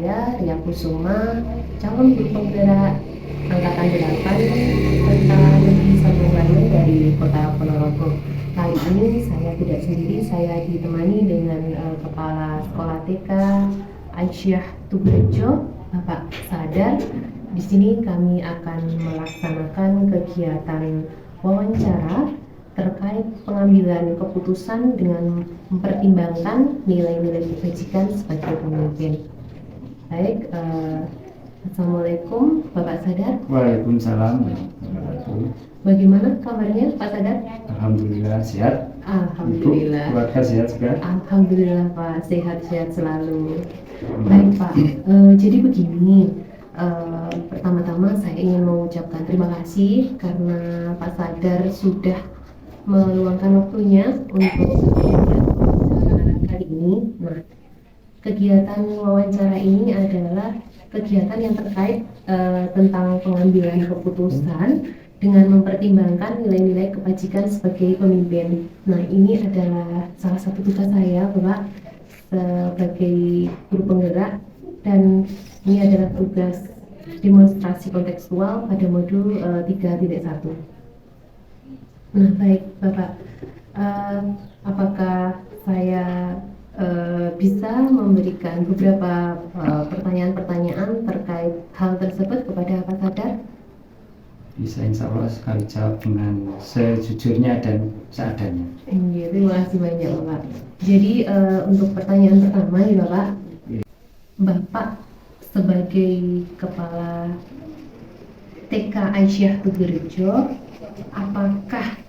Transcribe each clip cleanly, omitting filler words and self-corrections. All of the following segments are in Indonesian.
saya Ria Kusuma, calon guru penggerak angkatan 8 serta Negeri Sambung Bandung dari Kota Ponorogo. Kali ini saya tidak sendiri, saya ditemani dengan Kepala Sekolah TK Aisyah Tugerejo, Bapak Sadar. Di sini kami akan melaksanakan kegiatan wawancara terkait pengambilan keputusan dengan mempertimbangkan nilai-nilai kebajikan sebagai pemimpin. Baik, Assalamualaikum Bapak Sadar. Waalaikumsalam. Bagaimana kabarnya Pak Sadar? Alhamdulillah sehat. Alhamdulillah. Ibu, keluarga sehat juga? Alhamdulillah Pak, sehat-sehat selalu. Baik Pak, jadi begini. Pertama-tama saya ingin mengucapkan terima kasih karena Pak Sadar sudah meluangkan waktunya untuk kegiatan wawancara kali ini. Nah, kegiatan wawancara ini adalah kegiatan yang terkait tentang pengambilan keputusan dengan mempertimbangkan nilai-nilai kebajikan sebagai pemimpin. Nah, ini adalah salah satu tugas saya, Bapak, sebagai guru penggerak, dan ini adalah tugas demonstrasi kontekstual pada modul 3.1. Nah, baik Bapak, apakah saya bisa memberikan beberapa pertanyaan-pertanyaan terkait hal tersebut kepada Pak Sadar? Bisa, insya Allah sekali jawab dengan sejujurnya dan seadanya. Terima kasih banyak Bapak. Jadi untuk pertanyaan pertama nih Bapak, Bapak sebagai Kepala TK Aisyah Tugerejo, apakah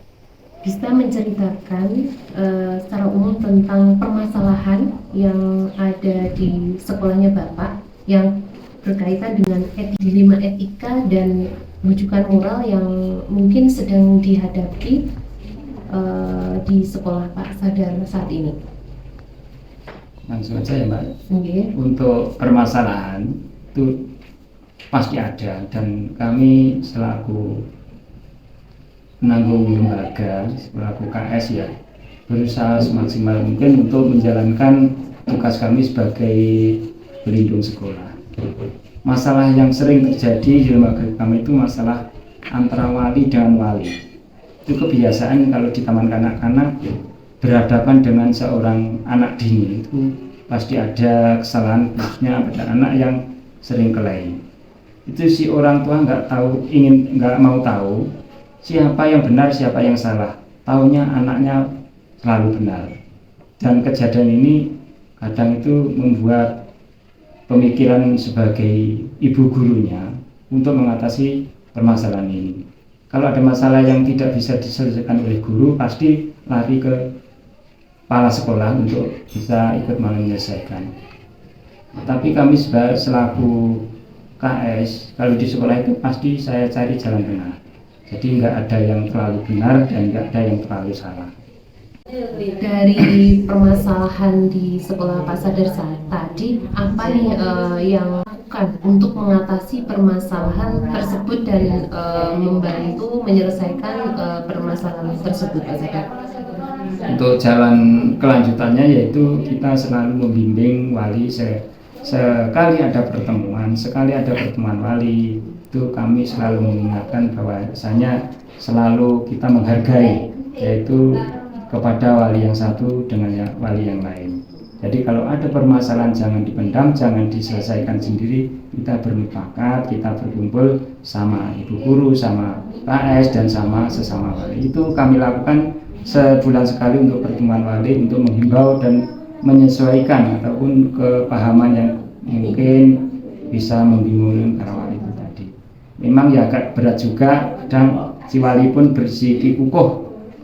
bisa menceritakan secara umum tentang permasalahan yang ada di sekolahnya Bapak yang berkaitan dengan dilema etika dan rujukan moral yang mungkin sedang dihadapi di sekolah Pak Sadar saat ini? Langsung aja ya Mbak. Okay. Untuk permasalahan itu pasti ada, dan kami selaku penanggung lembaga, selaku KS ya, berusaha semaksimal mungkin untuk menjalankan tugas kami sebagai pelindung sekolah. Masalah yang sering terjadi di lembaga kami itu masalah antara wali dengan wali. Itu kebiasaan kalau di taman kanak-kanak berhadapan dengan seorang anak dini itu pasti ada kesalahan, khususnya pada anak yang sering kelahi. Itu si orang tua nggak mau tahu siapa yang benar, siapa yang salah. Taunya anaknya selalu benar. Dan kejadian ini kadang itu membuat pemikiran sebagai ibu gurunya untuk mengatasi permasalahan ini. Kalau ada masalah yang tidak bisa diselesaikan oleh guru, pasti lari ke kepala sekolah untuk bisa ikut menyelesaikan. Tapi kami selaku KS, kalau di sekolah itu pasti saya cari jalan tengah. Jadi nggak ada yang terlalu benar dan nggak ada yang terlalu salah. Dari permasalahan di sekolah Pak Sadar saat tadi, apa nih yang dilakukan untuk mengatasi permasalahan tersebut dan membantu menyelesaikan permasalahan tersebut, Pak Sadar? Untuk jalan kelanjutannya yaitu kita selalu membimbing wali sekali ada pertemuan wali, itu kami selalu mengingatkan bahwasanya selalu kita menghargai, yaitu kepada wali yang satu dengan wali yang lain. Jadi kalau ada permasalahan jangan dipendam, jangan diselesaikan sendiri, kita bermufakat, kita berkumpul sama ibu guru, sama KS dan sama sesama wali. Itu kami lakukan sebulan sekali untuk pertemuan wali, untuk menghimbau dan menyesuaikan ataupun kepahaman yang mungkin bisa membingungkan para wali itu tadi. Memang ya agak berat juga, kadang si wali pun bersikukuh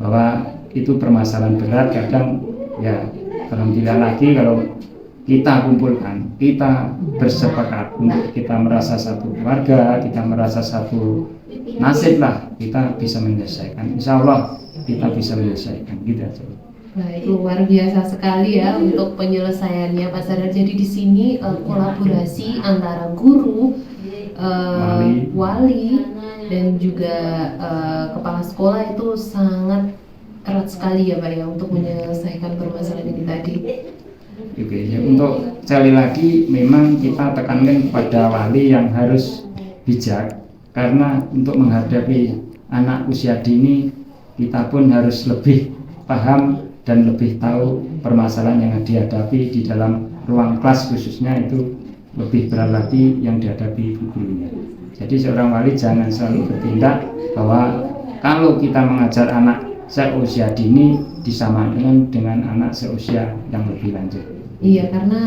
bahwa itu permasalahan berat. Kadang ya alhamdulillah lagi kalau kita kumpulkan, kita bersepakat untuk kita merasa satu keluarga, kita merasa satu nasib lah, kita bisa menyelesaikan. Insya Allah kita bisa menyelesaikan, gitu aja. Baik, luar biasa sekali ya untuk penyelesaiannya Pak Sadar. Jadi di sini kolaborasi antara guru, wali dan juga kepala sekolah itu sangat erat sekali ya Pak ya untuk menyelesaikan permasalahan ini tadi. Oke, ya, untuk sekali lagi memang kita tekankan kepada wali yang harus bijak, karena untuk menghadapi anak usia dini kita pun harus lebih paham dan lebih tahu permasalahan yang dihadapi di dalam ruang kelas, khususnya itu lebih berat lagi yang dihadapi ibu gurunya. Jadi seorang wali jangan selalu bertindak bahwa kalau kita mengajar anak seusia dini disamakan dengan anak seusia yang lebih lanjut. Iya, karena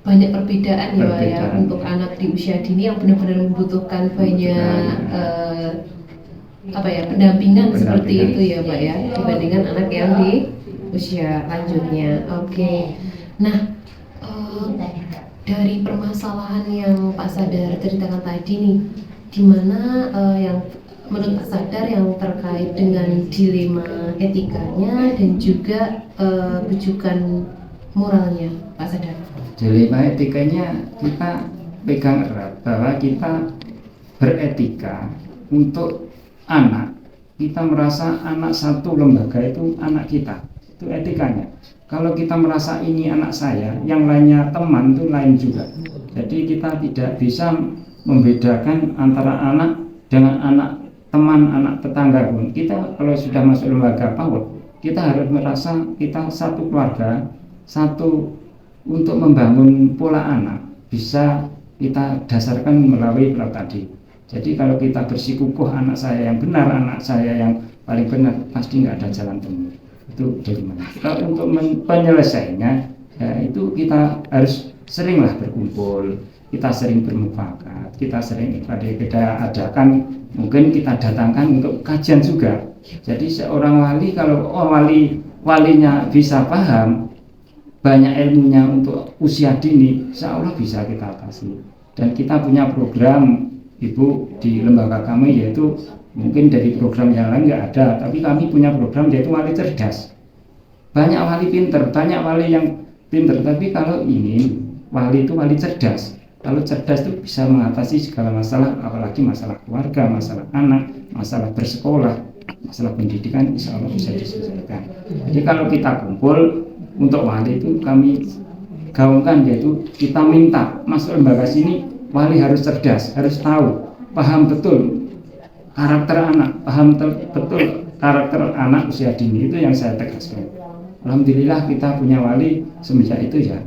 banyak perbedaan ya Pak ya untuk anak di usia dini yang benar-benar membutuhkan banyak pendampingan seperti itu ya Pak ya, dibandingkan anak yang di usia lanjutnya. Oke. Nah, dari permasalahan yang Pak Sadar ceritakan tadi nih, gimana yang menurut Pak Sadar yang terkait dengan dilema etikanya dan juga rujukan moralnya Pak Sadar? Dilema etikanya kita pegang erat bahwa kita beretika untuk anak. Kita merasa anak satu lembaga itu anak kita, itu etikanya. Kalau kita merasa ini anak saya, yang lainnya teman, itu lain juga. Jadi kita tidak bisa membedakan antara anak dengan anak teman, anak tetangga pun. Kita kalau sudah masuk lembaga PAUD, kita harus merasa kita satu keluarga, satu untuk membangun pola anak bisa kita dasarkan melalui PAUD tadi. Jadi kalau kita bersikukuh anak saya yang benar, anak saya yang paling benar, pasti nggak ada jalan temu. Itu dari mana? Kalau untuk penyelesaiannya, ya itu kita harus seringlah berkumpul, kita sering bermufakat, kita sering kita adakan, mungkin kita datangkan untuk kajian juga. Jadi seorang wali kalau walinya bisa paham, banyak ilmunya untuk usia dini, insya Allah bisa kita atasi. Dan kita punya program Ibu di lembaga kami, yaitu mungkin dari program yang lain nggak ada, tapi kami punya program yaitu wali cerdas. Banyak wali pinter, banyak wali yang pinter, tapi kalau ini wali itu wali cerdas. Kalau cerdas itu bisa mengatasi segala masalah, apalagi masalah keluarga, masalah anak, masalah bersekolah, masalah pendidikan, insya Allah bisa diselesaikan. Jadi kalau kita kumpul untuk wali itu kami gaungkan, yaitu kita minta masuk lembaga sini wali harus cerdas, harus tahu, paham betul karakter anak, paham betul karakter anak usia dini. Itu yang saya tegaskan. Alhamdulillah kita punya wali semenjak itu ya.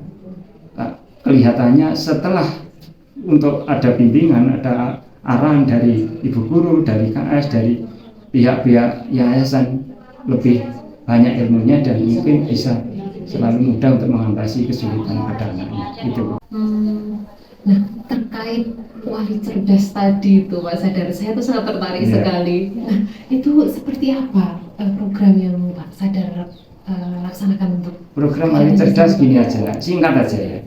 Kelihatannya setelah untuk ada bimbingan, ada arahan dari ibu guru, dari KS, dari pihak-pihak yayasan, lebih banyak ilmunya dan mungkin bisa selalu mudah untuk mengatasi kesulitan pada anaknya. Itu. Nah, terkait wali cerdas tadi itu Pak Sadar, saya tuh sangat tertarik sekali. Nah, itu seperti apa program yang Pak Sadar laksanakan untuk program wali cerdas? Gini aja, singkat aja ya.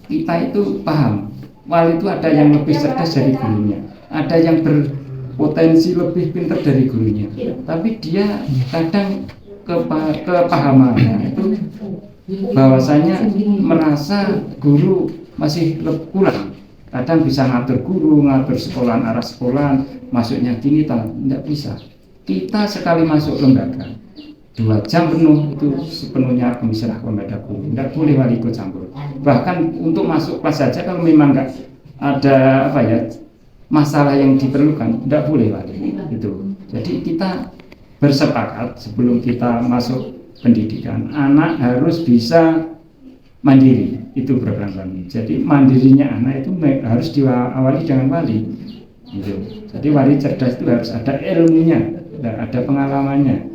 Kita itu paham, wali itu ada yang lebih cerdas dari gurunya, ada yang berpotensi lebih pintar dari gurunya, tapi dia kadang kepahamannya itu bahwasanya merasa guru masih kurang. Kadang bisa ngatur guru, ngatur sekolahan, arah sekolahan, masuknya gini, tidak bisa. Kita sekali masuk lembaga 2 jam penuh itu sepenuhnya kami serah kepada guru, tidak boleh wali ikut campur. Bahkan untuk masuk kelas saja kalau memang nggak ada masalah yang diperlukan, tidak boleh wali itu. Jadi kita bersepakat sebelum kita masuk pendidikan, anak harus bisa mandiri, itu program kami. Jadi mandirinya anak itu harus diawali dengan wali gitu. Jadi wali cerdas itu harus ada ilmunya, ada pengalamannya,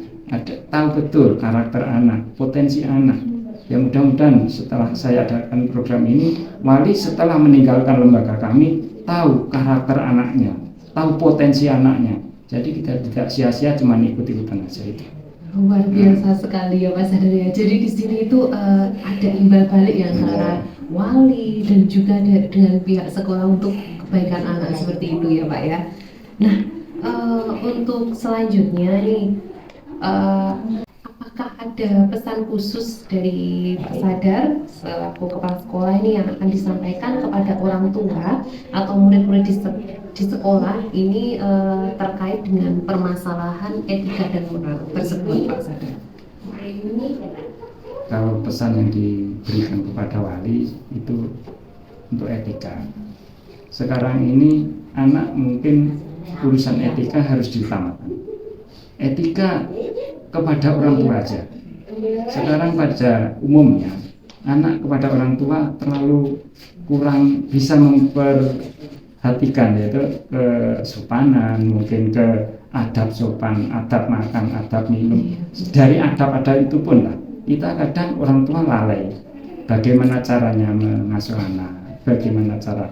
tahu betul karakter anak, potensi anak. Ya mudah-mudahan setelah saya adakan program ini, wali setelah meninggalkan lembaga kami tahu karakter anaknya, tahu potensi anaknya. Jadi kita tidak sia-sia cuma ikut-ikutan aja itu. Luar biasa sekali ya Pak Sadar ya. Jadi di sini itu ada imbal balik ya antara wali dan juga dengan pihak sekolah untuk kebaikan anak seperti itu ya Pak ya. Nah, untuk selanjutnya nih, apakah ada pesan khusus dari Pak Sadar selaku kepala sekolah ini yang akan disampaikan kepada orang tua atau murid-murid di sekolah ini terkait dengan permasalahan etika dan moral tersebut Pak Sadar? kalau pesan yang diberikan kepada wali itu untuk etika. Sekarang ini anak mungkin urusan etika harus diutamakan. Etika kepada orang tua aja. Sekarang pada umumnya anak kepada orang tua terlalu kurang bisa memperhatikan, yaitu kesopanan, mungkin ke adab sopan, adab makan, adab minum. Dari adab-adab itu pun lah, kita kadang orang tua lalai bagaimana caranya mengasuh anak, bagaimana cara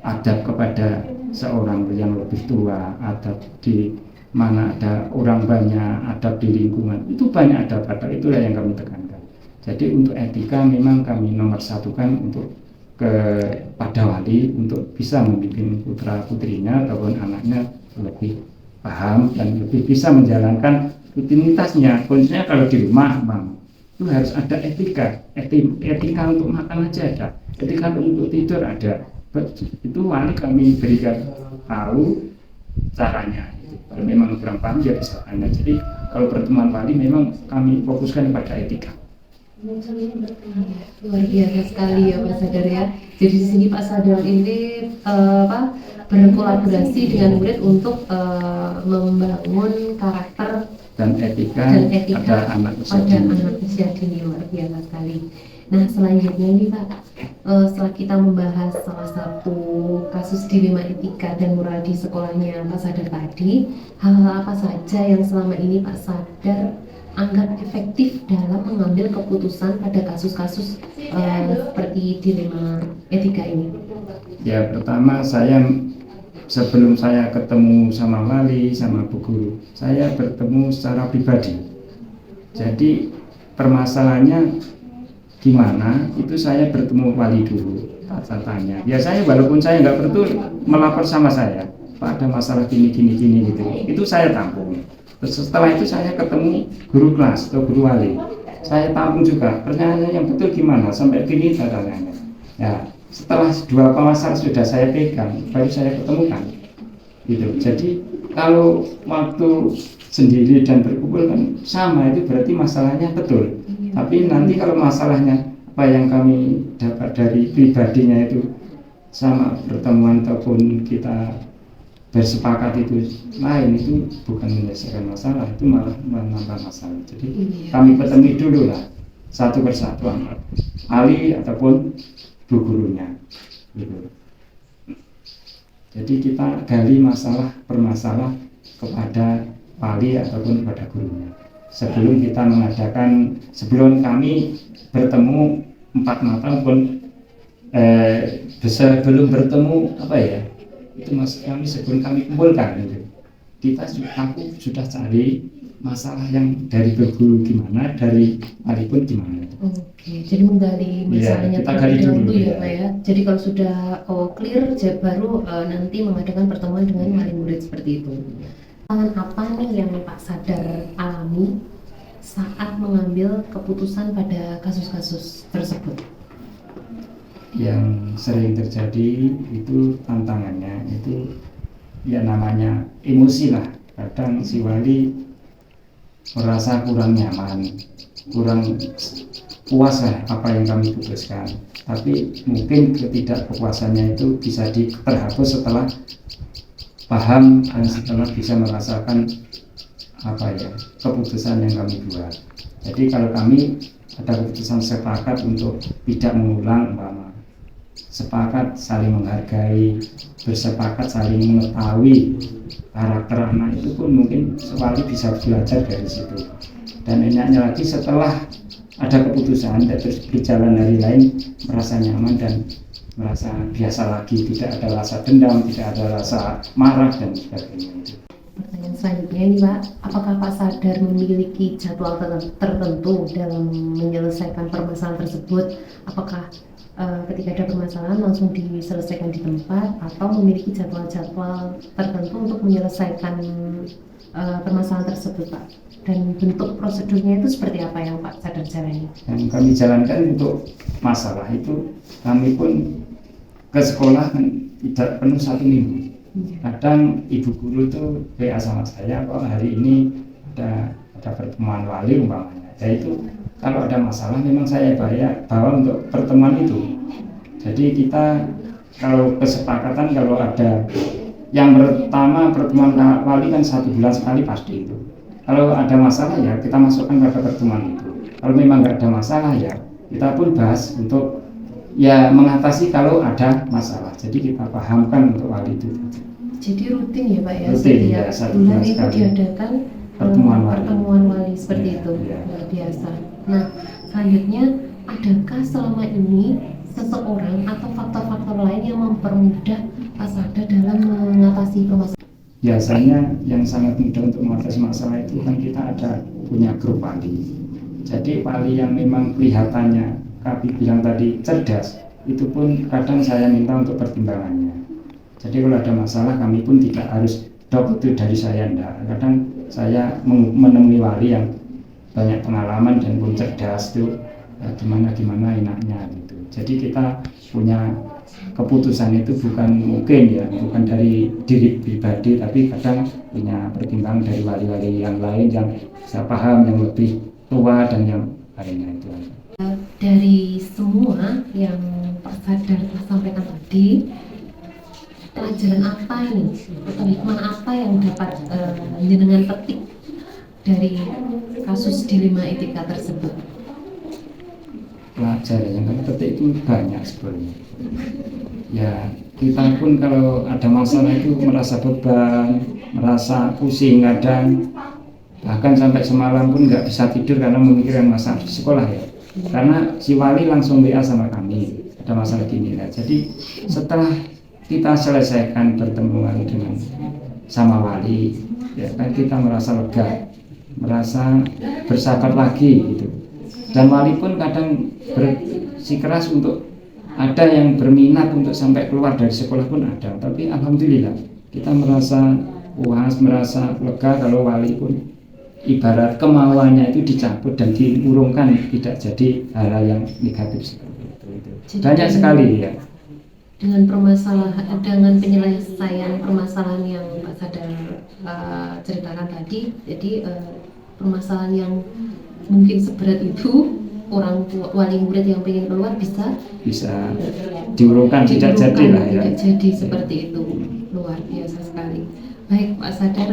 adab kepada seorang yang lebih tua, adab di mana ada orang banyak, adab di lingkungan, itu banyak adab-adab, itulah yang kami tekankan. Jadi untuk etika memang kami nomor satukan untuk kepada wali untuk bisa membimbing putra putrinya ataupun anaknya lebih paham dan lebih bisa menjalankan rutinitasnya. Khususnya kalau di rumah, Bang, itu harus ada etika. Etika untuk makan aja ada, etika untuk tidur ada. Itu wali kami berikan tahu caranya. Kalau memang kurang paham ya bisa tanya. Jadi kalau pertemuan wali memang kami fokuskan pada etika. Luar biasa sekali ya Pak Sadar ya. Jadi di sini Pak Sadar ini berkolaborasi dengan murid untuk membangun karakter dan etika pada anak usia dini. Luar biasa sekali. Nah selanjutnya ini Pak, setelah kita membahas salah satu kasus dilema etika dan moral di sekolahnya Pak Sadar tadi, hal-hal apa saja yang selama ini Pak Sadar anggap efektif dalam mengambil keputusan pada kasus-kasus seperti dilema etika ini? Ya, pertama sebelum saya ketemu sama wali, sama bu guru, saya bertemu secara pribadi. Jadi permasalahannya gimana, itu saya bertemu wali dulu, saya tanya. Ya saya walaupun saya nggak betul melapor sama saya, Pak ada masalah gini gitu, itu saya tampung. Terus setelah itu saya ketemu guru kelas atau guru wali, saya tampung juga pertanyaannya yang betul gimana, sampai gini saya tanya. Ya setelah dua masalah sudah saya pegang, baru saya ketemukan gitu. Jadi kalau waktu sendiri dan berkumpul kan sama, itu berarti masalahnya betul. Tapi nanti kalau masalahnya apa yang kami dapat dari pribadinya itu sama pertemuan ataupun kita bersepakat itu lain, itu bukan menyelesaikan masalah, itu malah menambah masalah. Jadi kami ketemu dulu lah satu persatu wali ataupun bu gurunya gitu. Jadi kita gali masalah permasalah kepada wali ataupun kepada gurunya sebelum kita mengadakan, sebelum kami bertemu 4 mata pun belum bertemu apa ya, itu maksud kami sebelum kami kumpulkan gitu. Aku sudah cari masalah yang dari guru gimana, dari wali pun gimana. Oke, jadi menggali masalahnya terlebih dahulu ya Pak ya. Jadi kalau sudah clear, baru nanti mengadakan pertemuan dengan wali murid seperti itu. Apa nih yang Pak Sadar alami saat mengambil keputusan pada kasus-kasus tersebut? Yang sering terjadi itu tantangannya itu ya namanya emosi lah. Kadang si wali merasa kurang nyaman, kurang puas lah apa yang kami putuskan. Tapi mungkin ketidakpuasannya itu bisa terhapus setelah paham dan setelah bisa merasakan apa ya keputusan yang kami buat. Jadi kalau kami ada keputusan sepakat untuk tidak mengulang, sepakat saling menghargai, bersepakat saling mengetahui karakter anak, itu pun mungkin wali bisa belajar dari situ. Dan enaknya lagi setelah ada keputusan dan terus berjalan hari lain merasa nyaman dan merasa biasa lagi, tidak ada rasa dendam, tidak ada rasa marah dan sebagainya. Pertanyaan selanjutnya ini Pak, apakah Pak Sadar memiliki jadwal tertentu dalam menyelesaikan permasalahan tersebut? Apakah ketika ada permasalahan langsung diselesaikan di tempat atau memiliki jadwal-jadwal tertentu untuk menyelesaikan permasalahan tersebut Pak? Dan bentuk prosedurnya itu seperti apa yang Pak Sadar jalani? Yang kami jalankan untuk masalah itu, kami pun ke sekolah tidak penuh 1 minggu. Kadang ibu guru itu WA sama saya, Pak hari ini ada ada pertemuan wali umpamanya. Ya itu kalau ada masalah memang saya bawa untuk pertemuan itu. Jadi kita kalau kesepakatan kalau ada yang pertama pertemuan wali kan 1 bulan sekali pasti itu. Kalau ada masalah ya kita masukkan pada pertemuan itu. Kalau memang nggak ada masalah ya kita pun bahas untuk ya mengatasi kalau ada masalah. Jadi kita pahamkan untuk wali itu. Jadi rutin ya Pak ya, rutin, setiap ya, bulan itu diadakan pertemuan wali seperti itu, luar biasa. Nah selanjutnya, adakah selama ini seseorang atau faktor-faktor lain yang mempermudah Pak Sadar dalam mengatasi permasalahan? Biasanya yang sangat mudah untuk mengatasi masalah itu kan kita ada punya grup wali. Jadi wali yang memang kelihatannya Kapi bilang tadi cerdas, itu pun kadang saya minta untuk pertimbangannya. Jadi kalau ada masalah kami pun tidak harus dok itu dari saya, enggak. Kadang saya menemui wali yang banyak pengalaman dan pun cerdas itu gimana enaknya gitu. Jadi kita punya keputusan itu bukan mungkin ya, bukan dari diri pribadi, tapi kadang punya pertimbangan dari wali-wali yang lain yang bisa paham, yang lebih tua dan yang lainnya itu. Dari semua yang Pak Sadar sampaikan tadi, pelajaran apa ini atau hikmah apa yang dapat jenengan petik dari kasus dilema etika tersebut? Pelajaran yang kami petik itu banyak sebenarnya. Ya kita pun kalau ada masalah itu merasa beban, merasa pusing kadang, bahkan sampai semalam pun nggak bisa tidur karena memikirkan masalah di sekolah ya. Karena si wali langsung WA sama kami ada masalah gini ya. Jadi setelah kita selesaikan pertemuan dengan sama wali, ya kan kita merasa lega, merasa bersabar lagi gitu. Dan wali pun kadang bersikeras untuk ada yang berminat untuk sampai keluar dari sekolah pun ada. Tapi alhamdulillah kita merasa puas, merasa lega kalau wali pun ibarat kemauannya itu dicabut dan diurungkan, tidak jadi hal-hal yang negatif seperti itu. Jadi banyak sekali ya. Dengan penyelesaian permasalahan yang Pak Sadar ceritakan tadi, jadi permasalahan yang mungkin seberat itu, orang tua wali murid yang ingin keluar bisa diurungkan, tidak jadi lah ya. Tidak jadi seperti itu, luar biasa sekali. Baik Pak Sadar,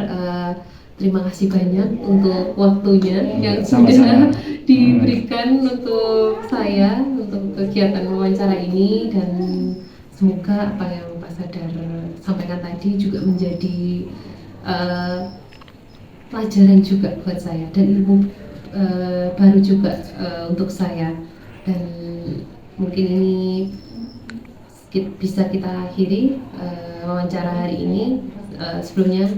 terima kasih banyak untuk waktunya yang sudah diberikan untuk saya untuk kegiatan wawancara ini, dan semoga apa yang Pak Sadar sampaikan tadi juga menjadi pelajaran juga buat saya dan ilmu baru juga untuk saya, dan mungkin ini bisa kita akhiri wawancara hari ini. Sebelumnya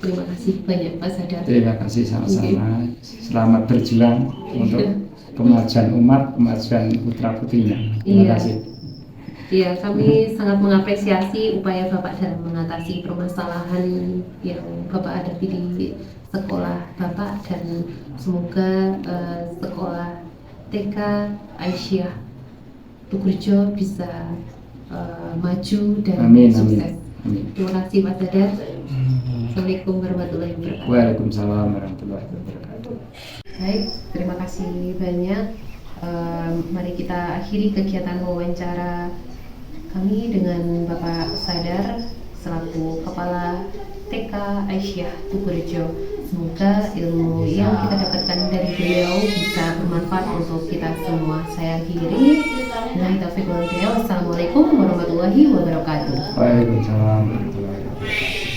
terima kasih banyak Pak Sadar. Terima kasih sama-sama. Selamat berjuang untuk kemajuan umat, kemajuan putra putrinya. Terima kasih. Iya, kami sangat mengapresiasi upaya Bapak dalam mengatasi permasalahan yang Bapak hadapi di sekolah Bapak, dan semoga sekolah TK Aisyah Tukurjo bisa maju dan sukses. Amin. Terima kasih Pak Sadar. Assalamualaikum warahmatullahi wabarakatuh. Waalaikumsalam warahmatullahi wabarakatuh. Baik, terima kasih banyak. Mari kita akhiri kegiatan wawancara kami dengan Bapak Sadar selaku Kepala TK Aisyah Tukurjo. Semoga ilmu yang kita dapatkan dari beliau bisa bermanfaat untuk kita semua. Saya akhiri. Wabillahi taufiq wal hidayah. Wassalamualaikum warahmatullahi wabarakatuh. Waalaikumsalam warahmatullahi wabarakatuh.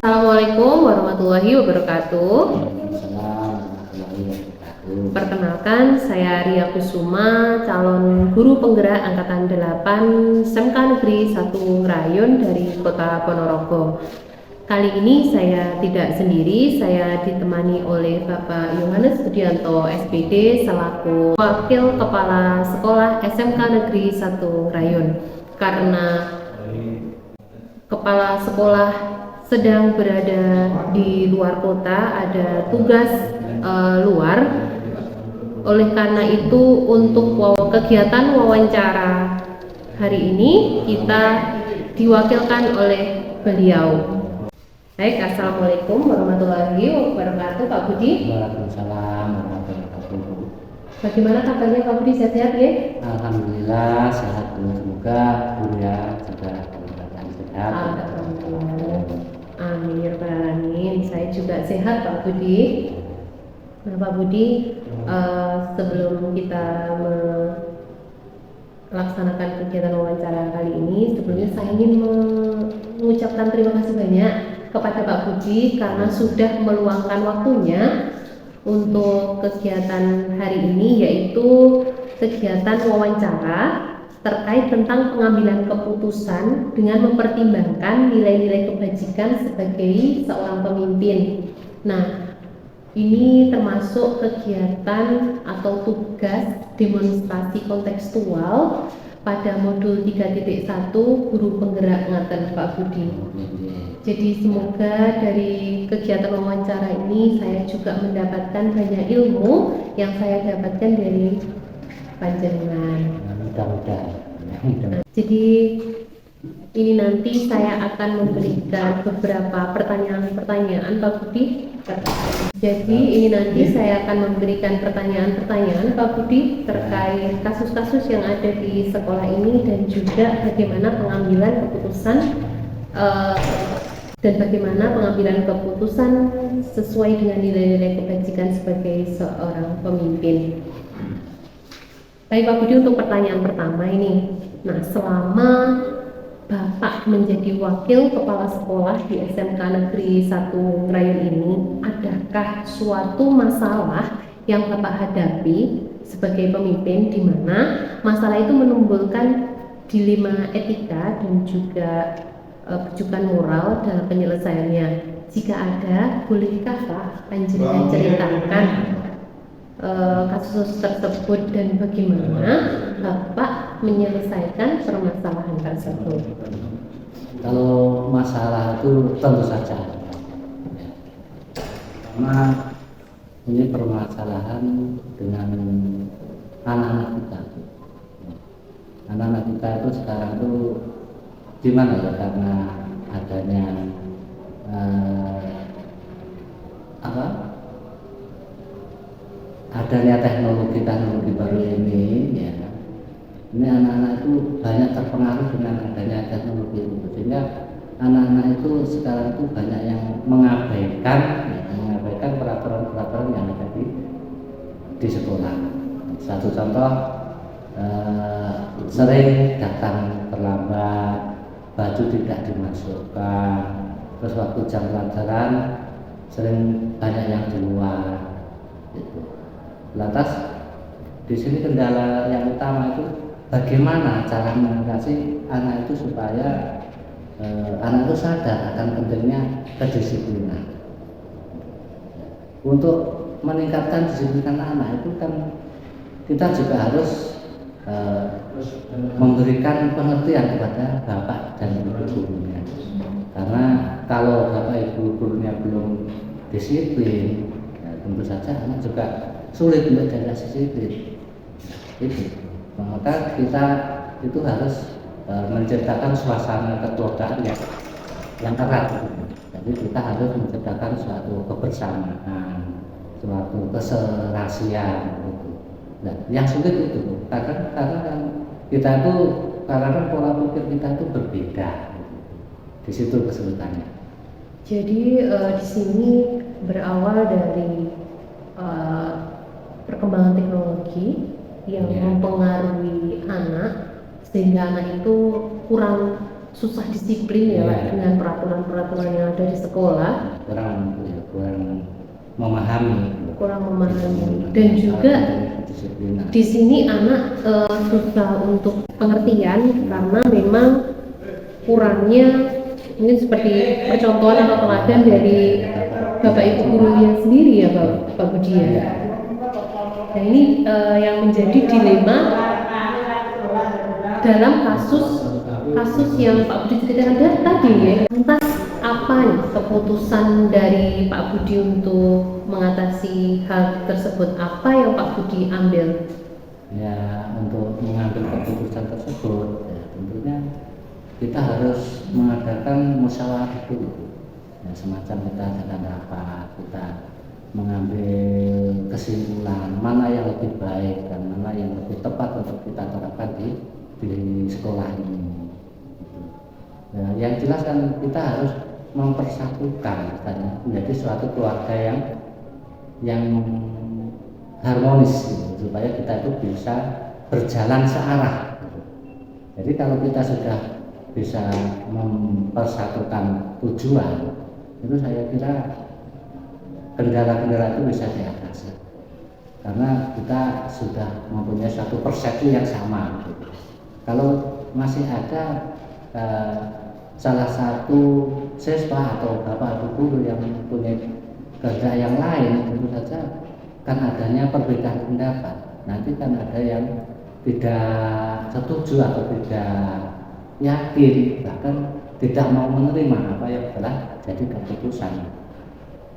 Assalamualaikum warahmatullahi wabarakatuh. Perkenalkan, saya Ria Kusuma, calon guru penggerak angkatan 8 SMK Negeri 1 Ngrayon dari Kota Ponorogo. Kali ini saya tidak sendiri, saya ditemani oleh Bapak Yohanes Budianto SPD selaku Wakil Kepala Sekolah SMK Negeri 1 Ngrayun. Karena Kepala Sekolah sedang berada di luar kota, ada tugas luar. Oleh karena itu, untuk kegiatan wawancara hari ini kita diwakilkan oleh beliau. Baik, Assalamualaikum warahmatullahi wabarakatuh, Pak Budi. Waalaikumsalam warahmatullahi wabarakatuh. Bagaimana kabarnya Pak Budi, sehat-sehat ya? Alhamdulillah sehat, semoga Buya juga dalam sehat. Alhamdulillah. Amin ya rabbal alamin. Saya juga sehat Pak Budi. Nah Pak Budi, sebelum kita melaksanakan kegiatan wawancara kali ini, sebelumnya saya ingin mengucapkan terima kasih banyak kepada Pak Budi karena sudah meluangkan waktunya untuk kegiatan hari ini, yaitu kegiatan wawancara terkait tentang pengambilan keputusan dengan mempertimbangkan nilai-nilai kebajikan sebagai seorang pemimpin. Nah, ini termasuk kegiatan atau tugas demonstrasi kontekstual pada modul 3.1 guru penggerak ngaten Pak Budi. Jadi semoga dari kegiatan wawancara ini saya juga mendapatkan banyak ilmu yang saya dapatkan dari panjenengan. Mudah-mudahan. Jadi ini nanti saya akan memberikan beberapa pertanyaan-pertanyaan Pak Budi. Jadi ini nanti saya akan memberikan pertanyaan-pertanyaan Pak Budi terkait kasus-kasus yang ada di sekolah ini dan juga bagaimana pengambilan keputusan sesuai dengan nilai-nilai kebajikan sebagai seorang pemimpin. Baik Pak Budi, untuk pertanyaan pertama ini. Nah, selama Bapak menjadi wakil kepala sekolah di SMK Negeri 1 Ngrayun ini, adakah suatu masalah yang Bapak hadapi sebagai pemimpin di mana masalah itu menimbulkan dilema etika dan juga kejukan moral dalam penyelesaiannya? Jika ada, bolehkah Pak panjenengan ceritakan kasus tersebut dan bagaimana Bapak menyelesaikan permasalahan tersebut? Kalau masalah itu tentu saja, karena ini permasalahan dengan anak-anak kita. Anak-anak kita itu sekarang tuh gimana ya, karena adanya adanya teknologi baru ini, ya, ini anak-anak itu banyak terpengaruh dengan adanya teknologi itu, sehingga anak-anak itu sekarang itu banyak yang mengabaikan peraturan-peraturan yang ada di sekolah. Satu contoh, sering datang terlambat, baju tidak dimasukkan, terus waktu jam pelajaran sering banyak yang di luar, gitu. Lantas di sini kendala yang utama itu bagaimana cara mengedukasi anak itu supaya anak itu sadar akan pentingnya kedisiplinan. Untuk meningkatkan disiplin anak itu kan kita juga harus memberikan pengertian kepada bapak dan ibu gurunya. Karena kalau bapak ibu gurunya belum disiplin, ya tentu saja anak juga sulit untuk jaga disiplin. Itu. Maka kita itu harus menciptakan suasana kekeluargaan yang erat. Jadi kita harus menciptakan suatu kebersamaan, suatu keserasian. Gitu. Nah, yang sulit itu karena kita itu karena pola pikir kita itu berbeda. Di situ kesulitannya. Jadi di sini berawal dari perkembangan teknologi yang mempengaruhi anak, sehingga anak itu kurang susah disiplin ya Pak, dengan peraturan-peraturan yang ada di sekolah, kurang memahami dan juga di sini anak susah untuk pengertian karena memang kurangnya Mungkin seperti percontohan atau teladan dari Bapak Ibu gurunya sendiri ya Pak Budi ya. Nah ini yang menjadi dilema dalam kasus yang Pak Budi ceritakan tadi ya. Lantas apa nih keputusan dari Pak Budi untuk mengatasi hal tersebut? Apa yang Pak Budi ambil? Ya, untuk mengambil keputusan tersebut ya tentunya kita harus mengadakan musyawarah dulu. Ya, semacam kita adakan rapat, kita mengambil kesimpulan mana yang lebih baik dan mana yang lebih tepat untuk kita terapkan di sekolah ini. Ya, yang jelas kan kita harus mempersatukan menjadi suatu keluarga yang harmonis gitu, supaya kita itu bisa berjalan searah. Jadi kalau kita sudah bisa mempersatukan tujuan, itu saya kira kendala-kendala itu bisa diatasi karena kita sudah mempunyai satu persepsi yang sama. Kalau masih ada salah satu siswa atau bapak ibu guru yang mempunyai kehendak yang lain, tentu saja kan adanya perbedaan pendapat. Nanti kan ada yang tidak setuju atau tidak yakin, bahkan tidak mau menerima apa yang telah jadi keputusan.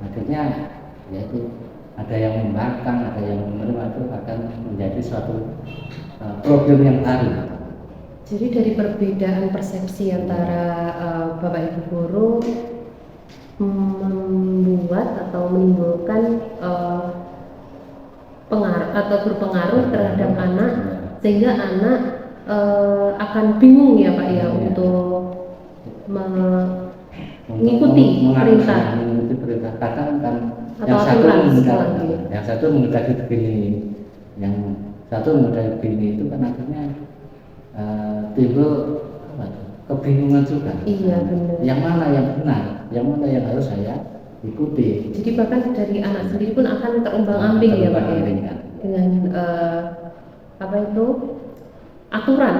Akhirnya yaitu ada yang membangkang, ada yang menerima, itu akan menjadi suatu problem yang baru. Jadi dari perbedaan persepsi antara Bapak Ibu guru membuat atau menimbulkan pengaruh atau berpengaruh terhadap anak, sehingga anak akan bingung ya Pak ya untuk mengikuti perintah. Kadang kan yang satu menghendaki begini, yang satu menghendaki begini, itu kan akhirnya timbul kebingungan juga. Iya benar. Yang mana yang benar, yang mana yang harus saya ikuti. Jadi bahkan dari anak sendiri pun akan terumbang-ambing ya Pak ya, dengan apa itu aturan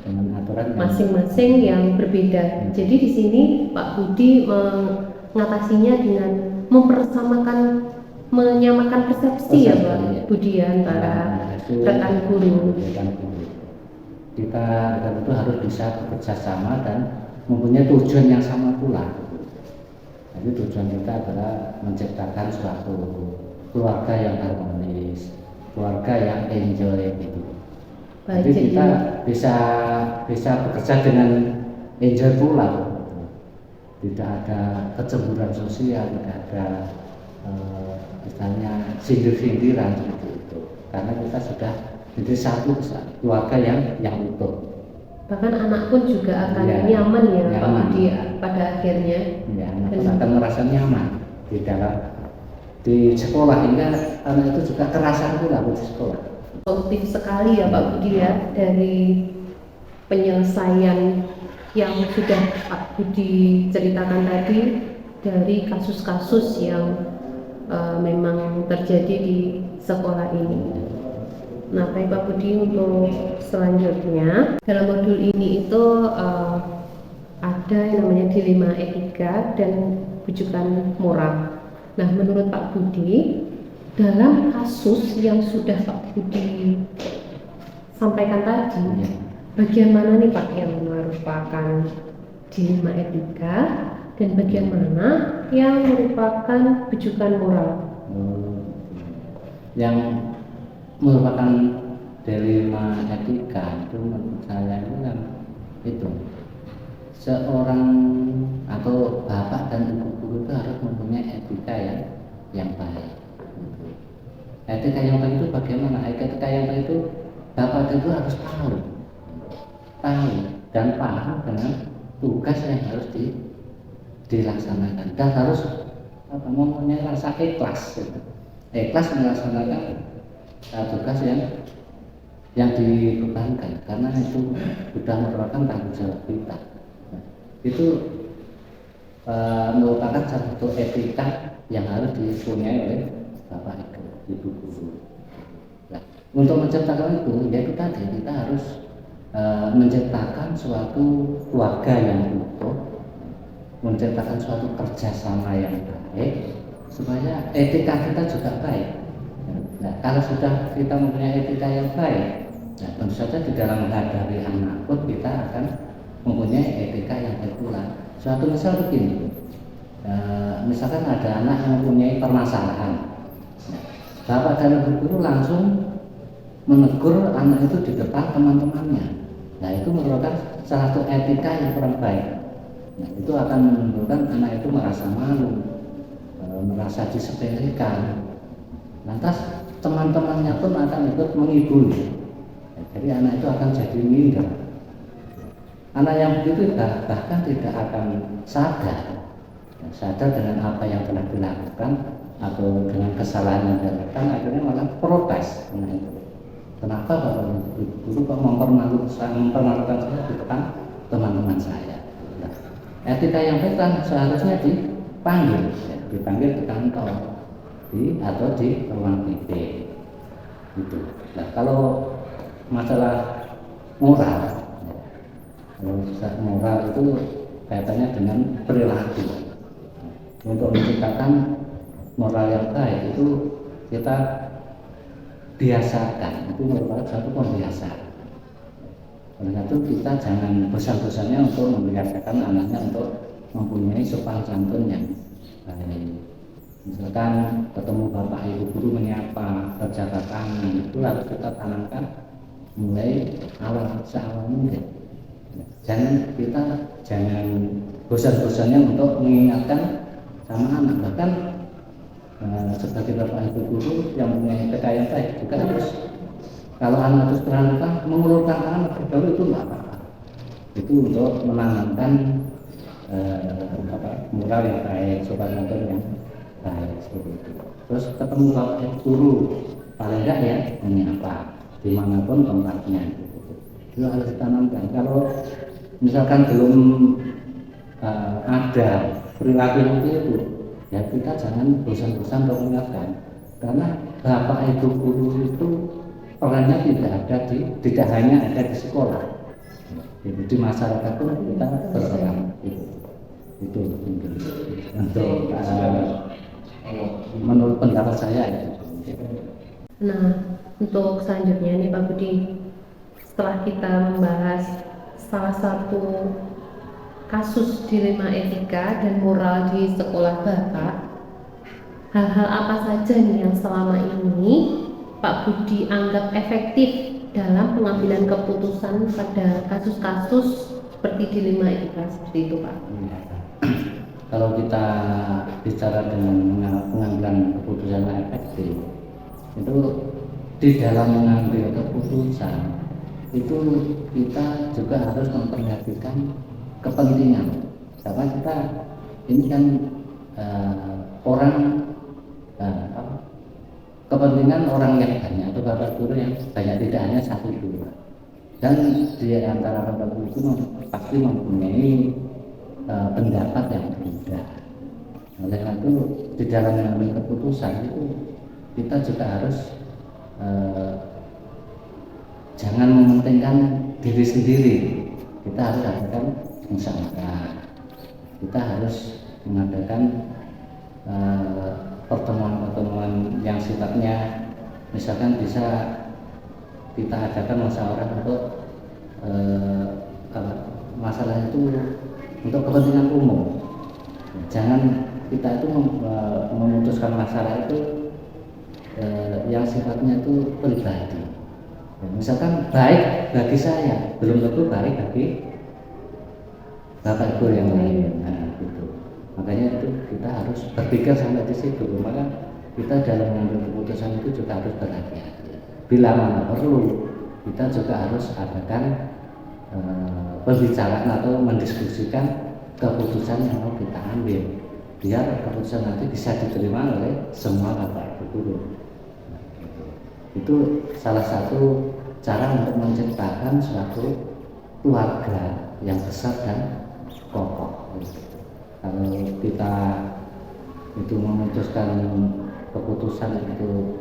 dengan aturan masing-masing yang berbeda. Jadi di sini Pak Budi mengatasinya dengan menyamakan persepsi ya Pak Budi antara rekan guru. Kita itu harus bisa bekerja sama dan mempunyai tujuan yang sama pula. Jadi tujuan kita adalah menciptakan suatu keluarga yang harmonis, keluarga yang enjoy gitu. Jadi kita bisa bekerja dengan enjoy pula. Tidak ada kecemburuan sosial, tidak ada misalnya sindir-sindiran seperti itu. Karena kita sudah jadi satu keluarga yang utuh. Bahkan anak pun juga akan nyaman ya Pak Budi pada akhirnya. Ya, anak pun akan merasa nyaman di sekolah, hingga anak itu juga kerasa pula di sekolah. Positif sekali ya Pak Budi ya, dari penyelesaian yang sudah Pak Budi ceritakan tadi, dari kasus-kasus yang memang terjadi di sekolah ini. Nah, baik Pak Budi, untuk selanjutnya dalam modul ini itu ada yang namanya dilema etika dan bujukan moral. Nah, menurut Pak Budi, dalam kasus yang sudah Pak Budi sampaikan tadi, bagian mana nih Pak yang merupakan dilema etika dan bagian mana yang merupakan bujukan moral? Yang merupakan dilema etika itu menurut saya itu kan itu seorang atau bapak dan ibu guru itu harus mempunyai etika yang baik. Etika yang baik itu bagaimana? Etika yang baik itu bapak dan ibu harus tahu dan paham dengan tugas yang harus dilaksanakan, dan harus mempunyai rasa ikhlas melaksanakan tugas yang dibebankan, karena itu sudah merupakan tanggung jawab kita. Itu merupakan satu etika yang harus dipunyai oleh bapak ibu guru. Nah, untuk menciptakan itu, yaitu tadi kita harus menciptakan suatu keluarga yang utuh, menciptakan suatu kerjasama yang baik supaya etika kita juga baik. Nah, kalau sudah kita mempunyai etika yang baik, nah, tentu saja di dalam menghadapi anak pun kita akan mempunyai etika yang baik pula. Suatu misal begini, misalkan ada anak yang mempunyai permasalahan, nah, bapak dan ibu guru langsung menegur anak itu di depan teman-temannya. Nah, itu merupakan salah satu etika yang kurang baik. Nah, itu akan menimbulkan anak itu merasa malu, merasa disepelekan. Lantas teman-temannya pun akan ikut menghibur. Jadi anak itu akan jadi minder. Anak yang begitu bahkan tidak akan sadar dengan apa yang telah dilakukan atau dengan kesalahan yang dilakukan, akhirnya malah protes. Kenapa Bapak Guru kok mempermalukan saya di depan teman-teman saya? Nah, etika yang baik kan seharusnya dipanggil ke kantor atau di ruang PP. Gitu. Nah, kalau masalah moral, moral itu kaitannya dengan perilaku. Untuk menciptakan moral yang baik itu kita biasakan, itu merupakan satu pembiasaan. Oleh itu kita jangan bosan-bosannya untuk membiasakan anaknya untuk mempunyai sopan santun yang baik. Misalkan ketemu bapak ibu guru menyapa, berjabat tangan, itu harus kita tanamkan mulai seawal mungkin. Jangan bosan-bosannya untuk mengingatkan sama anak. Bahkan sebagai bapak ibu guru yang punya etika yang baik juga harus, kalau anak itu terangkan mengulurkan tangan baru itu nggak apa-apa. Itu untuk menanamkan moral yang baik, sopan santun yang baik seperti itu. Terus ketemu bapak guru paling enggak ya menyapa dimanapun tempatnya. Itu harus ditanamkan. Kalau misalkan belum ada perilaku itu, ya kita jangan bosan-bosan untuk mengingatkan, karena bapak ibu guru itu perannya tidak hanya ada di sekolah, di masyarakat pun kita berperan. Itu mungkin untuk menurut pendapat saya itu. Nah, untuk selanjutnya nih Pak Budi, setelah kita membahas salah satu kasus dilema etika dan moral di sekolah Bapak, hal-hal apa saja nih yang selama ini Pak Budi anggap efektif dalam pengambilan keputusan pada kasus-kasus seperti dilema etika seperti itu Pak? Kalau kita bicara dengan pengambilan keputusan yang efektif, itu di dalam mengambil keputusan itu kita juga harus memperhatikan kepentingan. Karena kita ini kan kepentingan orang yang banyak atau bapak guru yang banyak, tidak hanya satu dua. Dan di antara bapak guru itu pasti mempunyai pendapat yang berbeda. Oleh karena itu di dalam mengambil keputusan itu kita juga harus jangan mementingkan diri sendiri. Kita harus adakan musyawarah. Kita harus mengadakan pertemuan-pertemuan yang sifatnya misalkan bisa kita adakan musyawarah untuk masalah itu untuk kepentingan umum. Jangan kita itu memutuskan masalah itu yang sifatnya itu pribadi. Misalkan baik bagi saya, belum tentu baik bagi bapak ibu yang lain. Nah, gitu. Makanya itu kita harus berpikir sampai di situ. Maka kita dalam mengambil keputusan itu juga harus berhati-hati. Bila mana perlu, kita juga harus adakan pembicaraan atau mendiskusikan keputusan yang mau kita ambil, biar keputusan nanti bisa diterima oleh semua bapak ibu guru. Itu salah satu cara untuk menciptakan suatu keluarga yang besar dan kokoh. Kalau kita itu memutuskan keputusan itu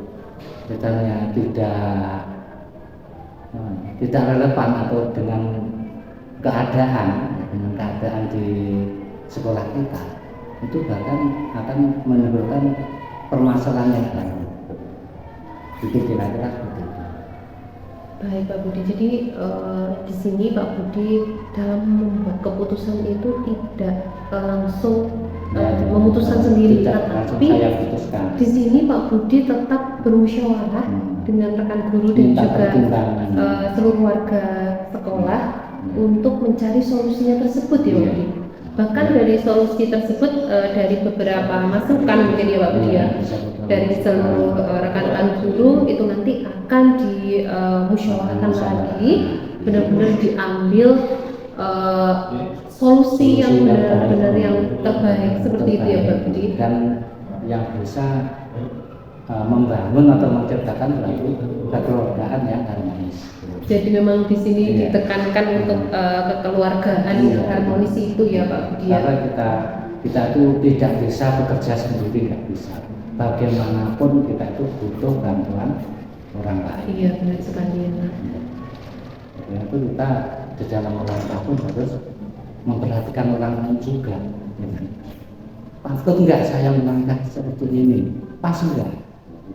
misalnya tidak relevan atau dengan keadaan di sekolah kita itu bahkan akan menimbulkan permasalahan yang baru. Itu kira-kira seperti itu. Baik Pak Budi, jadi di sini Pak Budi dalam membuat keputusan itu tidak langsung memutuskan sendiri, tidak langsung tetapi saya putuskan. di sini Pak Budi tetap bermusyawarah dengan rekan guru dan Minta juga pertimbangan. seluruh warga sekolah untuk mencari solusinya tersebut ya Pak Budi. Bahkan dari solusi tersebut dari beberapa masukan mungkin ya Pak Budi ya, dari seluruh rekan-rekan guru itu nanti akan dimusyawarahkan lagi, benar-benar diambil solusi yang benar-benar yang terbaik seperti itu ya Pak Budi. Dan yang bisa membangun atau menciptakan suatu kekeluargaan yang harmonis. Jadi memang di sini ditekankan untuk kekeluargaan yang harmonis itu ya Pak Budi ya. Karena kita itu tidak bisa bekerja sendiri, nggak bisa. Bagaimanapun kita itu butuh bantuan orang lain. Iya benar sekali ya. Karena itu kita di dalam olahraga pun harus memperhatikan orang lain juga. Patut nggak saya melangkah seperti ini? Pas enggak?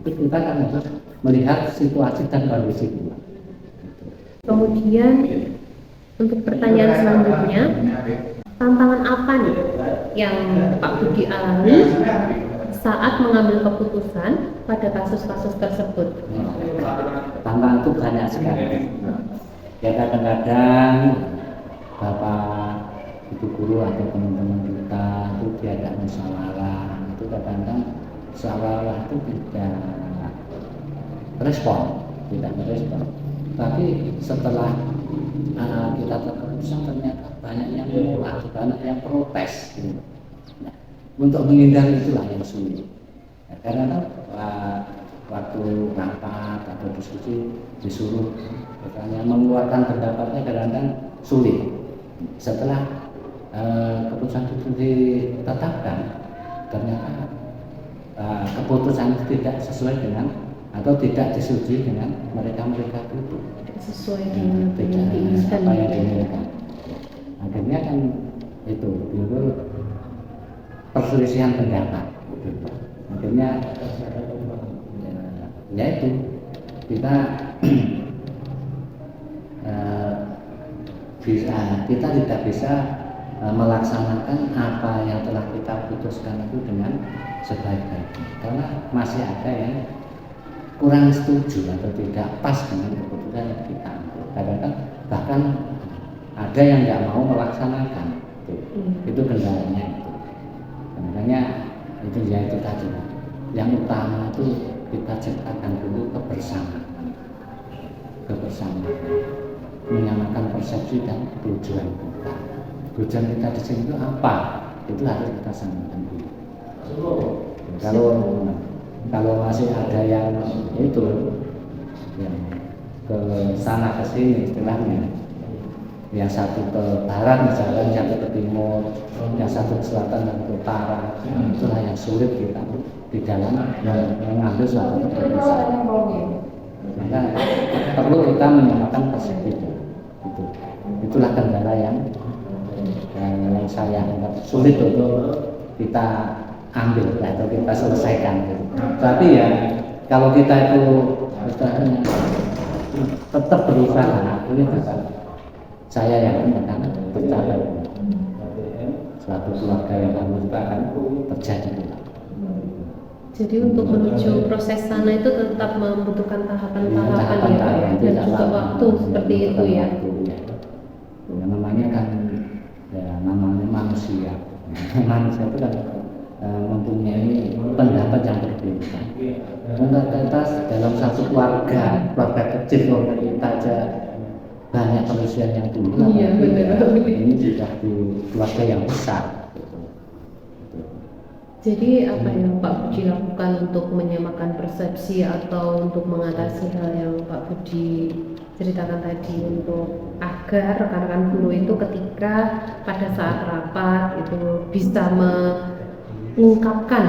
Itu kita kan harus melihat situasi dan kondisi kita. Kemudian untuk pertanyaan selanjutnya, tantangan apa nih yang Pak Budi alami saat mengambil keputusan pada kasus-kasus tersebut? Tantangan itu banyak sekali. Ya kadang-kadang Bapak Ibu guru atau teman-teman kita itu diajak musyawarah, itu kadang-kadang musyawarah itu tidak respon. Tapi setelah kita terkeputusan ternyata banyak yang menolak, banyak yang protes. Gitu. Nah, untuk menghindari itulah yang sulit. Nah, karena waktu rapat atau diskusi disuruh misalnya mengeluarkan pendapatnya kadang-kadang sulit. Setelah keputusan itu ditetapkan, ternyata keputusan tidak sesuai dengan atau tidak disetujui dengan mereka itu. Tidak sesuai dengan apa Tidak yang diinginkan. apa yang diinginkan. Akhirnya kan itu timbul perselisihan pendapat. Akhirnya ya itu kita kita tidak bisa melaksanakan apa yang telah kita putuskan itu dengan sebaik-baiknya karena masih ada yang kurang setuju atau tidak pas dengan keputusan yang kita ambil. Kadang-kadang bahkan ada yang nggak mau melaksanakan itu kendalanya itu. Makanya itu ya itu tadi. Yang utama itu kita ciptakan dulu kebersamaan, menyamakan persepsi dan tujuan kita. Tujuan kita di sini itu apa? Itu harus kita samakan dulu. Kalau masih ada yang itu yang ke sana ke sini istilahnya, yang satu ke barat misalnya, yang satu ke timur, yang satu ke selatan dan ke utara, itulah yang sulit kita di dalam mengambil suatu keputusan. Maka perlu kita menyamakan persepsi itu. Itulah kendala yang saya anggap sulit untuk kita ambil atau kita selesaikan. Tapi ya kalau kita itu tetap berusaha, ini bakal saya yakin akan tercapai suatu keluarga yang harus akan terjadi. Jadi untuk menuju proses sana itu tetap membutuhkan tahapan-tahapan ya Pak ya, dan juga waktu seperti itu ya. Ya namanya kan ya namanya manusia. Manusia itu kan mempunyai pendapat yang berbeda. Kita dalam satu keluarga kecil, keluarga kita aja banyak penusian yang tinggi. Iya benar. Ini sudah di keluarga yang besar. Jadi apa yang Pak Budi lakukan untuk menyamakan persepsi atau untuk mengatasi hal yang Pak Budi ceritakan tadi untuk agar rekan-rekan guru itu ketika pada saat rapat itu bisa mengungkapkan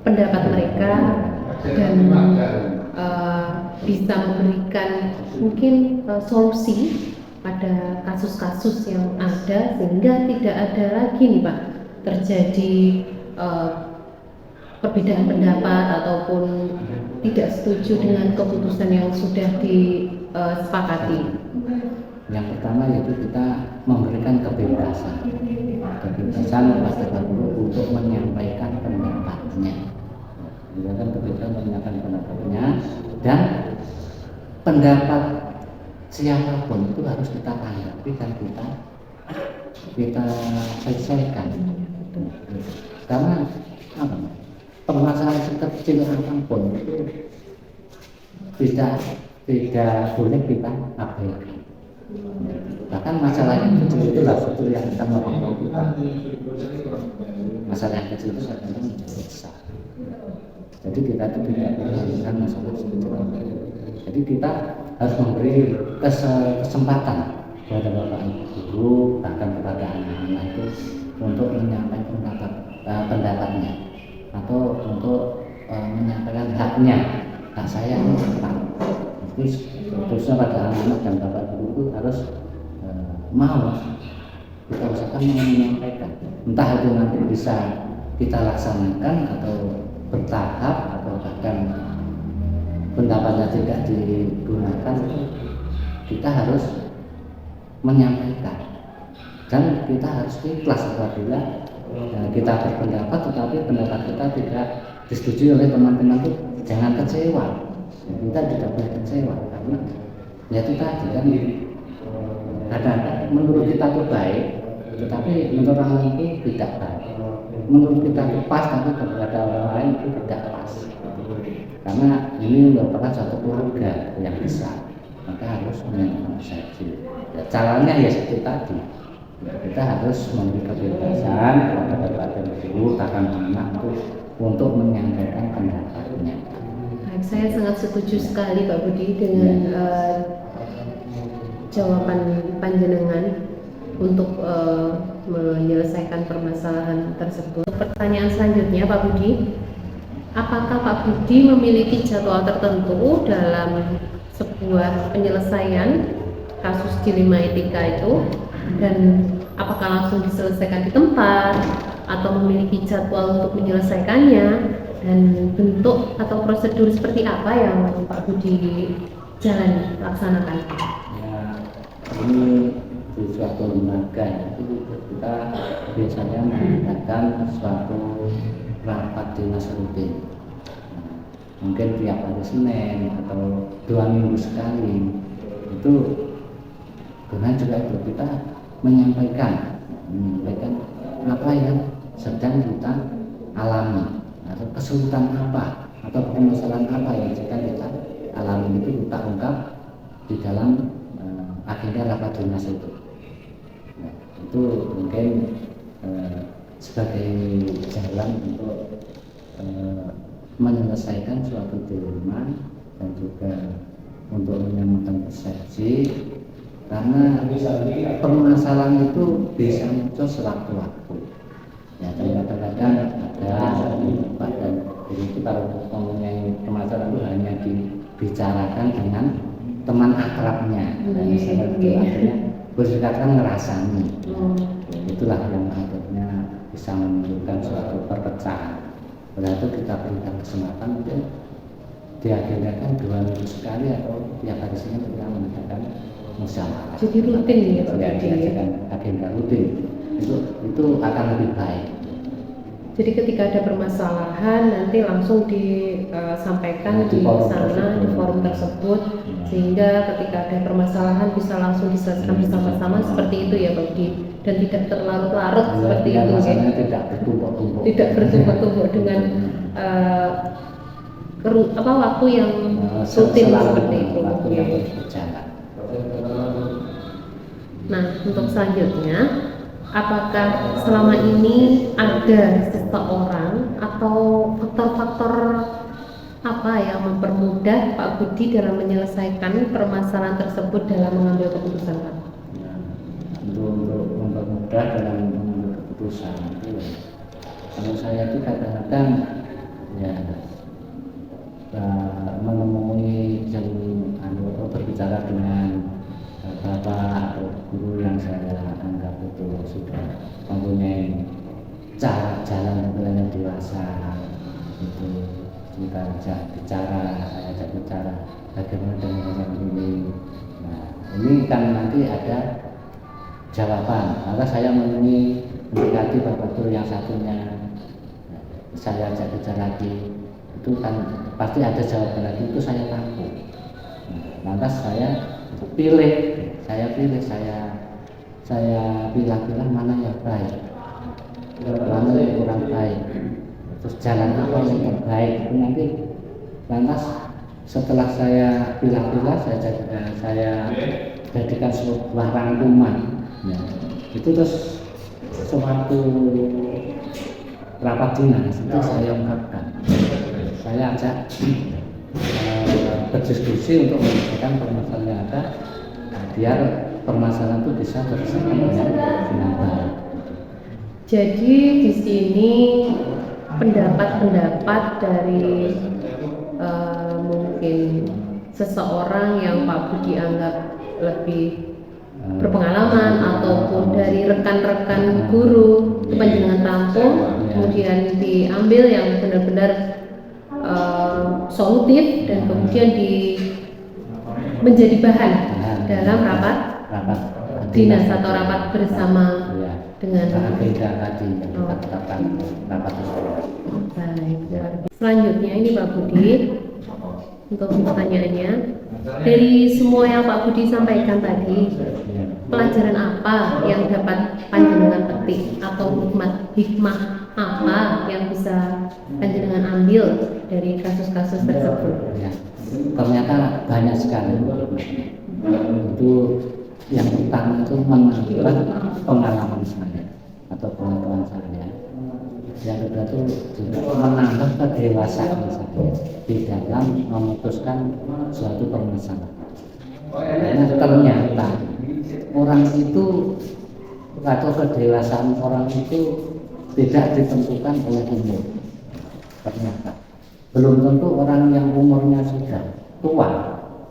pendapat mereka dan bisa memberikan mungkin solusi pada kasus-kasus yang ada sehingga tidak ada lagi nih Pak terjadi eh, perbedaan pendapat ataupun tidak setuju dengan keputusan yang sudah disepakati. Yang pertama yaitu kita memberikan kebebasan kepada guru untuk menyampaikan pendapatnya, memberikan kebebasan menyampaikan pendapatnya, dan pendapat siapapun itu harus kita tanggapi dan kita selesaikan. Karena apa? Permasalahan sekecil apapun itu tidak boleh kita abaikan. Bahkan masalah yang kecil itulah betul yang kita mau kita. Masalah yang kecil itu adalah menjadi besar. Jadi kita itu tidak menginginkan masalah sekecil apapun. Jadi kita harus memberi kesempatan kepada bapak ibu guru, bahkan kepada anak-anak itu untuk menyampaikan pendapatnya atau untuk menyampaikan haknya. Hak saya ini apa? Khususnya pada anak-anak dan bapak ibu itu harus mau kita usahakan menyampaikan. Entah itu nanti bisa kita laksanakan atau bertahap atau bahkan pendapatnya tidak digunakan, kita harus menyampaikan dan kita harus ikhlas apabila kita berpendapat tetapi pendapat kita tidak disetujui oleh teman-teman. Itu jangan kecewa, kita tidak boleh kecewa karena ya itu tadi kan kadang-kadang menurut kita itu baik tetapi menurut orang lain itu tidak baik, menurut kita itu pas tapi kepada orang lain itu tidak pas. Karena ini merupakan suatu keluarga yang besar, maka harus menyampaikan persepsi. Ya, caranya ya seperti tadi, kita harus memberi kebebasan kepada guru, bahkan anak itu untuk menyampaikan pendapatnya. Baik, saya sangat setuju sekali Pak Budi dengan jawaban panjenengan untuk menyelesaikan permasalahan tersebut. Pertanyaan selanjutnya Pak Budi. Apakah Pak Budi memiliki jadwal tertentu dalam sebuah penyelesaian kasus dilema etika itu, dan apakah langsung diselesaikan di tempat atau memiliki jadwal untuk menyelesaikannya, dan bentuk atau prosedur seperti apa yang Pak Budi laksanakan? Ya, ini di suatu lembaga itu kita biasanya mengadakan suatu rapat dinas rutin, mungkin tiap hari Senin atau 2 minggu sekali. Itu karena juga itu kita menyampaikan apa yang sedang kita alami atau kesulitan apa atau permasalahan apa yang sedang kita alami, itu kita ungkap di dalam agenda rapat dinas itu. Nah, itu mungkin sebagai jalan untuk menyelesaikan suatu dilema dan juga untuk menyamakan persepsi, karena permasalahan itu bisa muncul sewaktu-waktu. Ya, kadang-kadang ada dan itu kalau ngomongnya permasalahan itu hanya dibicarakan dengan teman akrabnya, dan misalnya itu akhirnya berkata ngerasani. Itulah yang akhirnya bisa menimbulkan suatu perpecahan. Berarti kita berikan kesempatan untuk diagendakan 2 minggu sekali atau tiap hari Senin kita mengadakan musyawarah. Jadi rutin ya Pak Budi? Agenda rutin itu akan lebih baik. Jadi ketika ada permasalahan nanti langsung disampaikan di sana di forum tersebut, sehingga ketika ada permasalahan bisa langsung diselesaikan bersama-sama seperti itu ya Pak Budi, dan tidak terlarut-larut seperti itu ya. Tidak bertumpuk-tumpuk. Tidak bertumpuk-tumpuk dengan waktu yang rutin seperti itu. Waktu yang berjalan. Nah, untuk selanjutnya, apakah selama ini ada seseorang atau faktor-faktor apa yang mempermudah Pak Budi dalam menyelesaikan permasalahan tersebut dalam mengambil keputusan Pak? Untuk mempermudah dalam mengambil keputusan itu, kalau saya itu kadang-kadang ya menemui yang berbicara dengan bapak atau guru yang saya anggap itu sudah mempunyai cara jalan yang dewasa, itu kita ajak bicara, saya ajak bicara bagaimana dengan ini. Nah, ini kan nanti ada jawaban, maka saya menemui mendekati Bapak Guru yang satunya, saya ajak bicara lagi, itu kan pasti ada jawaban lagi, itu saya tampung. Lantas saya pilih, saya pilih-pilih mana yang baik, mana yang kurang baik, terus jalan apa yang terbaik itu nanti. Lantas setelah saya pilih-pilih, saya jadikan sebuah rangkuman. Nah, itu terus suatu rapat dinas itu saya ungkapkan, saya ajak berdiskusi untuk menyelesaikan permasalahan yang ada, biar permasalahan itu bisa terselesaikan dengan baik. Jadi di sini pendapat-pendapat dari mungkin seseorang yang Pak Budi anggap lebih berpengalaman ataupun dari rekan-rekan guru itu panjenengan tampung, kemudian diambil yang benar-benar solutif dan kemudian menjadi bahan dalam rapat dinas atau rapat bersama dengan beda tadi yang kita tetapkan rapat tersebut. Baik, selanjutnya ini Pak Budi untuk pertanyaannya, dari semua yang Pak Budi sampaikan tadi, pelajaran apa yang dapat panjenengan petik atau hikmah apa yang bisa panjenengan ambil dari kasus-kasus tersebut? Ya, ternyata banyak sekali. Itu yang pertama itu menambah pengalaman saya atau pengetahuan saya. Yang kedua itu juga menambah kedewasaan saya di dalam memutuskan suatu permasalahan. Karena ternyata orang itu atau kedewasaan orang itu tidak ditentukan oleh umur. Ternyata belum tentu orang yang umurnya sudah tua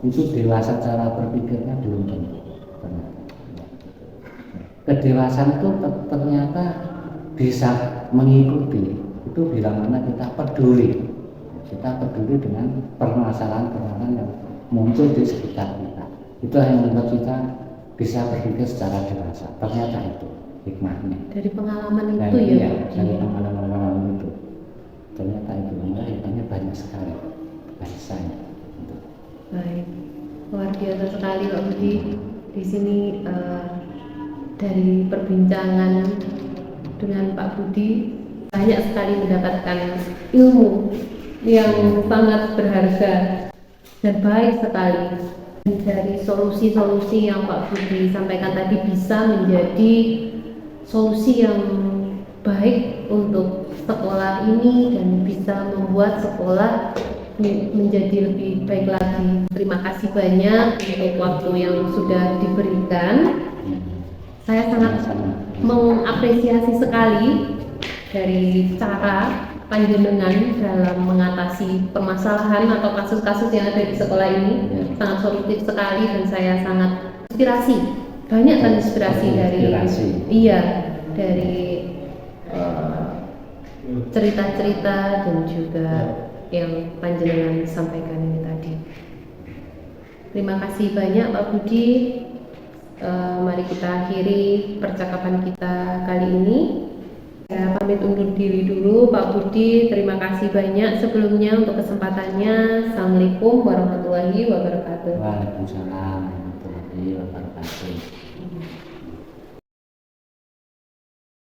itu dewasa, cara berpikirnya belum tentu. Kedewasaan itu ternyata bisa mengikuti itu bila mana kita peduli dengan permasalahan-permasalahan yang muncul di sekitar kita. Itu yang membuat kita bisa berpikir secara dewasa. Ternyata itu hikmahnya dari pengalaman dan itu ya, dari pengalaman itu ternyata itu hikmahnya banyak sekali bagi saya. Baik, luar biasa sekali Pak Budi. Di sini dari perbincangan dengan Pak Budi banyak sekali mendapatkan ilmu yang sangat berharga dan baik sekali. Dan dari solusi-solusi yang Pak Budi sampaikan tadi bisa menjadi solusi yang baik untuk sekolah ini dan bisa membuat sekolah menjadi lebih baik lagi. Terima kasih banyak untuk waktu yang sudah diberikan. Saya sangat mengapresiasi sekali dari cara panjenengan dalam mengatasi permasalahan atau kasus-kasus yang ada di sekolah ini. Sangat solutif sekali dan saya sangat inspirasi. Banyak kan inspirasi dari cerita-cerita dan juga yang panjenengan sampaikan ini tadi. Terima kasih banyak Pak Budi. Mari kita akhiri percakapan kita kali ini. Saya pamit undur diri dulu Pak Budi. Terima kasih banyak sebelumnya untuk kesempatannya. Assalamualaikum warahmatullahi wabarakatuh. Waalaikumsalam warahmatullahi wabarakatuh.